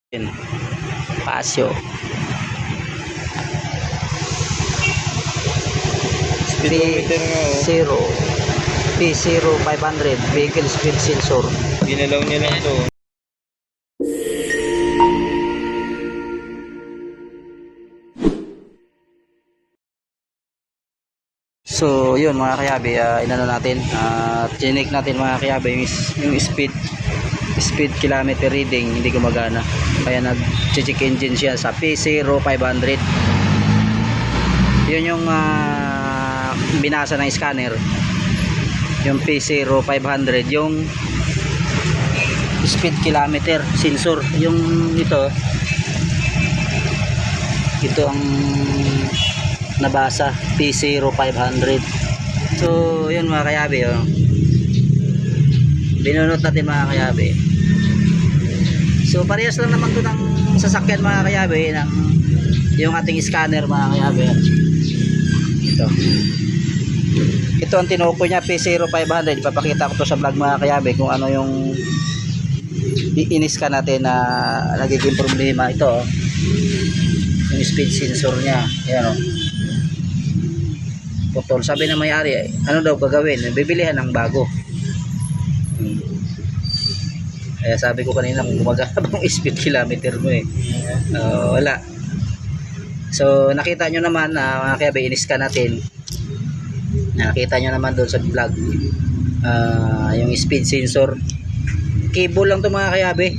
Pasio Speedometer nga P0 P0 500 vehicle speed sensor. Ginalaw niya lang to. So yun mga kayabe, inano natin, chinik natin mga kayabe yung speed kilometer reading hindi gumagana, kaya nag-check engine siya sa P0 500. Yun yung binasa ng scanner, yung P0 500, yung speed kilometer sensor. Yung ito ang nabasa P0 500. So yun mga kayabe, binunot natin mga kayabe. So parehas lang naman to ng sasakyan mga kayabe, ng yung ating scanner mga kayabe. Ito ang tinukoy niya, P0 500. Ipapakita ko to sa vlog mga kayabe kung ano yung i-scan natin na nagiging problema. Ito yung speed sensor niya, ayan putol. Sabi ng may-ari, ano daw gagawin? Bibilihan ng bago. Kaya sabi ko kanina, kung gumagana bang speed kilometer mo wala. So nakita nyo naman mga kayabe, in-scan natin. Nakita nyo naman doon sa vlog, yung speed sensor. Cable lang to mga kayabe.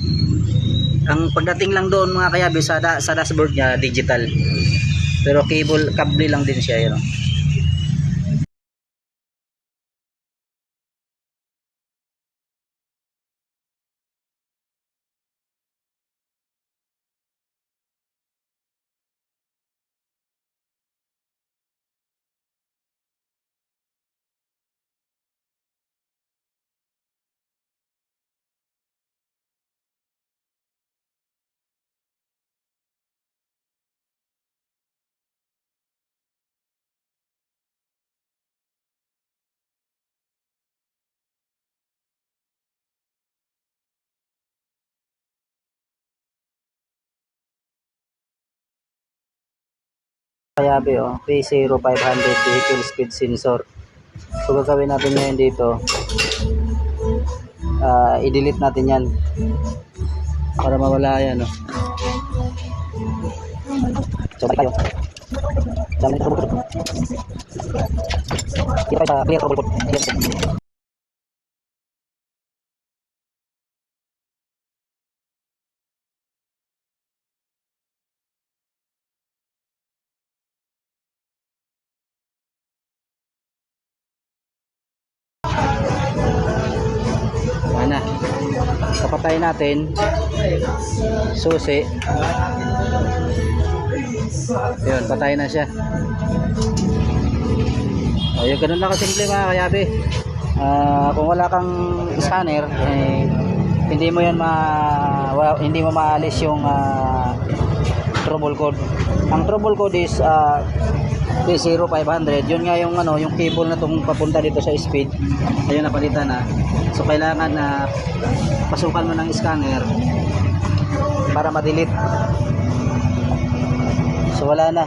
Ang pagdating lang doon mga kayabe, sa dashboard niya digital, pero kable lang din siya, yun. Kayabe, P0 500 vehicle speed sensor. So gagawin natin ngayon dito, i-delete natin yan para mawala yan. So tayo dami ito kita sa clear trouble code. Mana kapatay natin susi, yun, patay na siya. Yung ganun lang kasimple mga kayabe. Kung wala kang scanner, hindi mo yan hindi mo maalis yung trouble code. Ang trouble code is P0 500. Yun nga yung yung cable na tong papunta dito sa speed, ayun, napalitan na. So kailangan na pasukan mo ng scanner para ma-delete. So wala na.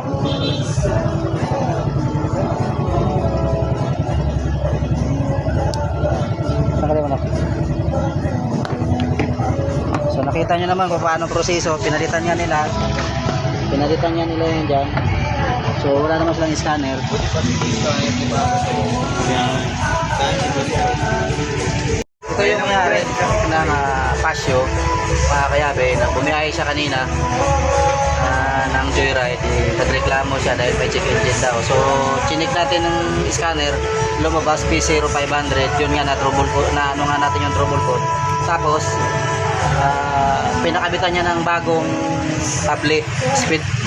So nakita nyo naman kung paano proseso. Pinalitan niya nila yun dyan. So wala naman silang scanner. Ito yung nangyari ng Pasio mga kayabe, na bumiyahe siya kanina ng Joyride. Nagreklamo siya dahil may check engine daw. So chinik natin ng scanner, lumabas P0 500. Yun nga na trouble code, na ano nga natin yung trouble code. Tapos pinakabitan niya ng bagong cable,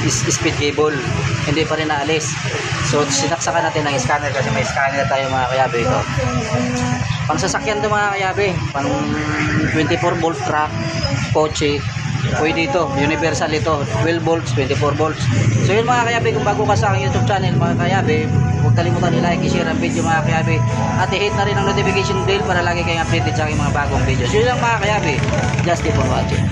speed cable, hindi pa rin naalis. So sinaksakan natin ng scanner kasi may scanner tayo mga kayabe. Ito pang sasakyan to mga kayabe, pang 24 volt truck, kotse, pwede ito, universal ito, 12 volts, 24 volts. So yun mga kayabe, kung bago ka sa aking YouTube channel mga kayabe, huwag kalimutan i-like, i-share ang video mga kayabe, at i-hit na rin ang notification bell para lagi kayong updated sa aking mga bagong videos. Yun lang mga kayabe, just keep on watching.